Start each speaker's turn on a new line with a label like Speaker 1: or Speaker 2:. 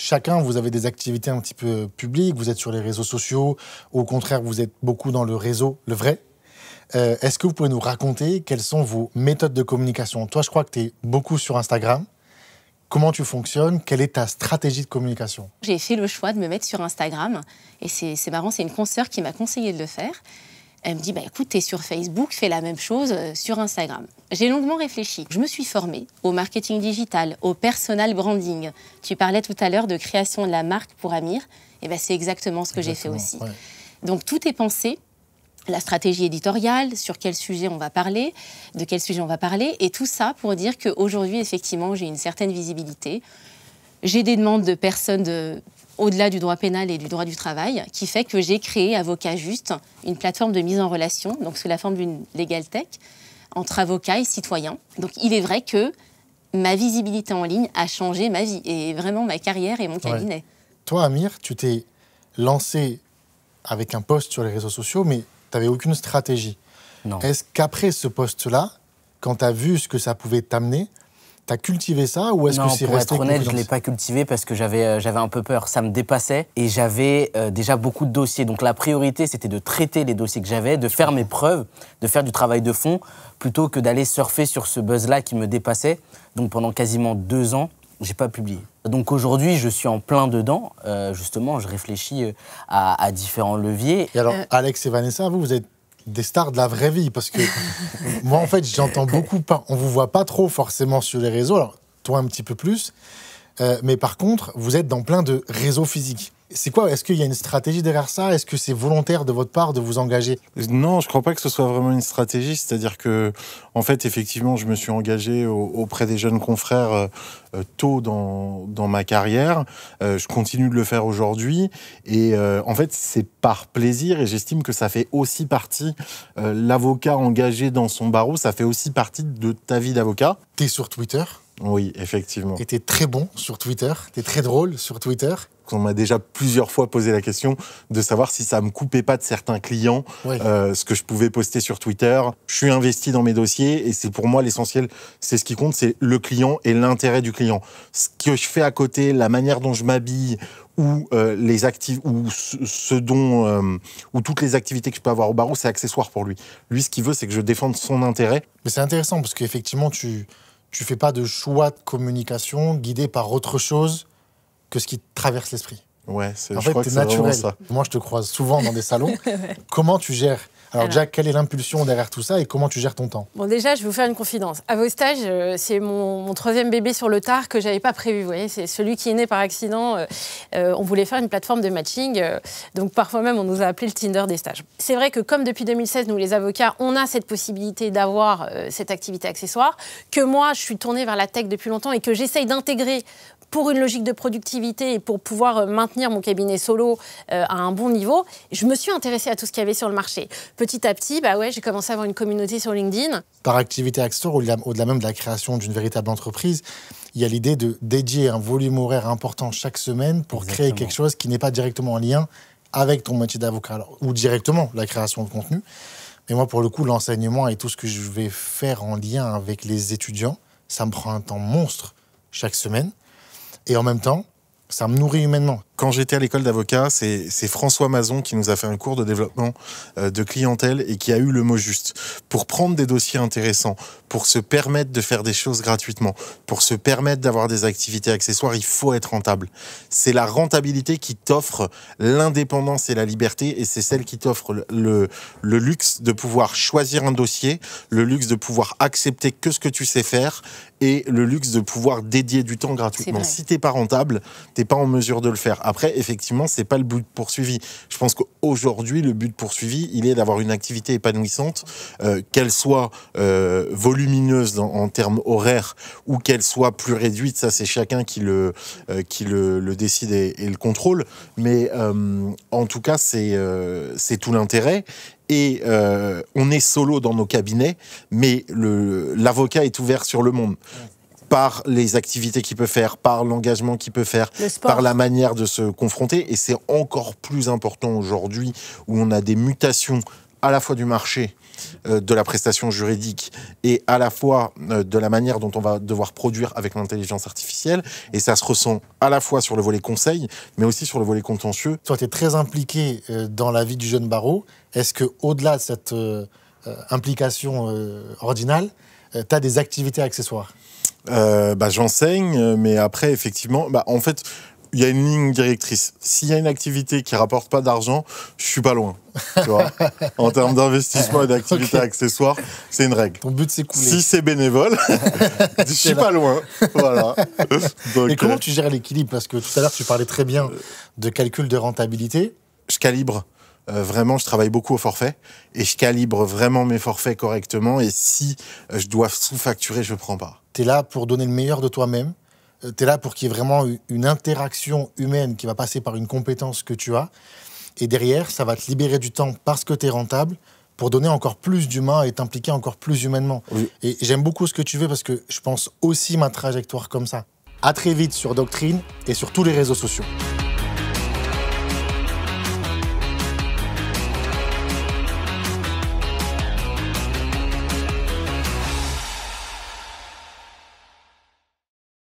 Speaker 1: chacun, vous avez des activités un petit peu publiques, vous êtes sur les réseaux sociaux, au contraire, vous êtes beaucoup dans le réseau, le vrai. Est-ce que vous pouvez nous raconter quelles sont vos méthodes de communication? Toi, je crois que tu es beaucoup sur Instagram. Comment tu fonctionnes? Quelle est ta stratégie de communication?
Speaker 2: J'ai fait le choix de me mettre sur Instagram. Et c'est marrant, c'est une consoeur qui m'a conseillé de le faire. Elle me dit, écoute, t'es sur Facebook, fais la même chose sur Instagram. J'ai longuement réfléchi. Je me suis formée au marketing digital, au personal branding. Tu parlais tout à l'heure de création de la marque pour Amir. Et c'est exactement ce que j'ai fait aussi. Ouais. Donc, tout est pensé. La stratégie éditoriale, sur quel sujet on va parler, de quel sujet on va parler, et tout ça pour dire qu'aujourd'hui, effectivement, j'ai une certaine visibilité. J'ai des demandes de personnes au-delà du droit pénal et du droit du travail, qui fait que j'ai créé Avocat Juste, une plateforme de mise en relation, donc sous la forme d'une legal tech, entre avocats et citoyens. Donc il est vrai que ma visibilité en ligne a changé ma vie, et vraiment ma carrière et mon cabinet.
Speaker 1: Ouais. Toi, Amir, tu t'es lancé avec un post sur les réseaux sociaux, mais tu n'avais aucune stratégie.
Speaker 3: Non.
Speaker 1: Est-ce qu'après ce post-là, quand tu as vu ce que ça pouvait t'amener, tu as cultivé ça ou est-ce que c'est resté...
Speaker 3: Non, pour être honnête, je ne l'ai pas cultivé parce que j'avais un peu peur. Ça me dépassait et j'avais déjà beaucoup de dossiers. Donc la priorité, c'était de traiter les dossiers que j'avais, de faire mes preuves, de faire du travail de fond, plutôt que d'aller surfer sur ce buzz-là qui me dépassait. Donc pendant quasiment 2 ans, je n'ai pas publié. Donc aujourd'hui, je suis en plein dedans. Justement, je réfléchis à différents leviers.
Speaker 1: Et alors, Alex et Vanessa, vous êtes des stars de la vraie vie, parce que moi, en fait, j'entends beaucoup, on vous voit pas trop forcément sur les réseaux, alors toi un petit peu plus, mais par contre, vous êtes dans plein de réseaux physiques. C'est quoi? Est-ce qu'il y a une stratégie derrière ça? Est-ce que c'est volontaire de votre part de vous engager?
Speaker 4: Non, je crois pas que ce soit vraiment une stratégie. C'est-à-dire que, en fait, effectivement, je me suis engagé auprès des jeunes confrères tôt dans ma carrière. Je continue de le faire aujourd'hui. Et en fait, c'est par plaisir. Et j'estime que ça fait aussi partie, l'avocat engagé dans son barreau, ça fait aussi partie de ta vie d'avocat.
Speaker 1: T'es sur Twitter?
Speaker 4: Oui, effectivement.
Speaker 1: Et t'es très bon sur Twitter. T'es très drôle sur Twitter.
Speaker 4: On m'a déjà plusieurs fois posé la question de savoir si ça me coupait pas de certains clients, ce que je pouvais poster sur Twitter. Je suis investi dans mes dossiers et c'est pour moi l'essentiel, c'est ce qui compte, c'est le client et l'intérêt du client. Ce que je fais à côté, la manière dont je m'habille ou ou toutes les activités que je peux avoir au barreau, c'est accessoire pour lui. Lui, ce qu'il veut, c'est que je défende son intérêt.
Speaker 1: Mais c'est intéressant parce qu'effectivement, tu fais pas de choix de communication guidé par autre chose que ce qui te traverse l'esprit.
Speaker 4: Ouais,
Speaker 1: en fait, t'es naturel. Ça. Moi, je te croise souvent dans des salons. Comment tu gères? Alors déjà, quelle est l'impulsion derrière tout ça et comment tu gères ton temps?
Speaker 5: Bon, déjà, je vais vous faire une confidence. À vos stages, c'est mon 3e bébé sur le tard que j'avais pas prévu. Vous voyez, c'est celui qui est né par accident. On voulait faire une plateforme de matching. Donc, parfois même, on nous a appelé le Tinder des stages. C'est vrai que comme depuis 2016, nous, les avocats, on a cette possibilité d'avoir cette activité accessoire, que moi, je suis tournée vers la tech depuis longtemps et que j'essaye d'intégrer pour une logique de productivité et pour pouvoir maintenir mon cabinet solo à un bon niveau, je me suis intéressée à tout ce qu'il y avait sur le marché. Petit à petit, j'ai commencé à avoir une communauté sur LinkedIn.
Speaker 1: Par activité accessoire, au-delà même de la création d'une véritable entreprise, il y a l'idée de dédier un volume horaire important chaque semaine pour créer quelque chose qui n'est pas directement en lien avec ton métier d'avocat, ou directement la création de contenu. Mais moi, pour le coup, l'enseignement et tout ce que je vais faire en lien avec les étudiants, ça me prend un temps monstre chaque semaine. Et en même temps, ça me nourrit humainement.
Speaker 4: Quand j'étais à l'école d'avocat, c'est François Mazon qui nous a fait un cours de développement de clientèle et qui a eu le mot juste. Pour prendre des dossiers intéressants, pour se permettre de faire des choses gratuitement, pour se permettre d'avoir des activités accessoires, il faut être rentable. C'est la rentabilité qui t'offre l'indépendance et la liberté et c'est celle qui t'offre le luxe de pouvoir choisir un dossier, le luxe de pouvoir accepter que ce que tu sais faire et le luxe de pouvoir dédier du temps gratuitement. Si t'es pas rentable, t'es pas en mesure de le faire. Après, effectivement, c'est pas le but poursuivi. Je pense qu'aujourd'hui, le but poursuivi, il est d'avoir une activité épanouissante, qu'elle soit volumineuse en termes horaires ou qu'elle soit plus réduite. Ça, c'est chacun qui le décide et le contrôle. Mais en tout cas, c'est tout l'intérêt. Et on est solo dans nos cabinets, mais l'avocat est ouvert sur le monde. Par les activités qu'il peut faire, par l'engagement qu'il peut faire, par la manière de se confronter. Et c'est encore plus important aujourd'hui où on a des mutations à la fois du marché, de la prestation juridique et à la fois de la manière dont on va devoir produire avec l'intelligence artificielle. Et ça se ressent à la fois sur le volet conseil, mais aussi sur le volet contentieux.
Speaker 1: Toi, tu es très impliqué dans la vie du jeune barreau. Est-ce qu'au-delà de cette implication ordinale, tu as des activités accessoires?
Speaker 4: J'enseigne, mais après, effectivement, en fait, il y a une ligne directrice. S'il y a une activité qui rapporte pas d'argent, je suis pas loin. Tu vois, en termes d'investissement et d'activité accessoire, c'est une règle.
Speaker 1: Ton but, c'est couler.
Speaker 4: Si c'est bénévole, je suis pas loin. Voilà. Donc,
Speaker 1: et comment tu gères l'équilibre? Parce que tout à l'heure, tu parlais très bien de calcul de rentabilité.
Speaker 4: Je calibre. Vraiment, je travaille beaucoup au forfait et je calibre vraiment mes forfaits correctement. Et si je dois sous-facturer, je prends pas.
Speaker 1: Tu es là pour donner le meilleur de toi-même. Tu es là pour qu'il y ait vraiment une interaction humaine qui va passer par une compétence que tu as. Et derrière, ça va te libérer du temps parce que tu es rentable pour donner encore plus d'humain et t'impliquer encore plus humainement.
Speaker 4: Oui.
Speaker 1: Et j'aime beaucoup ce que tu fais parce que je pense aussi ma trajectoire comme ça. À très vite sur Doctrine et sur tous les réseaux sociaux.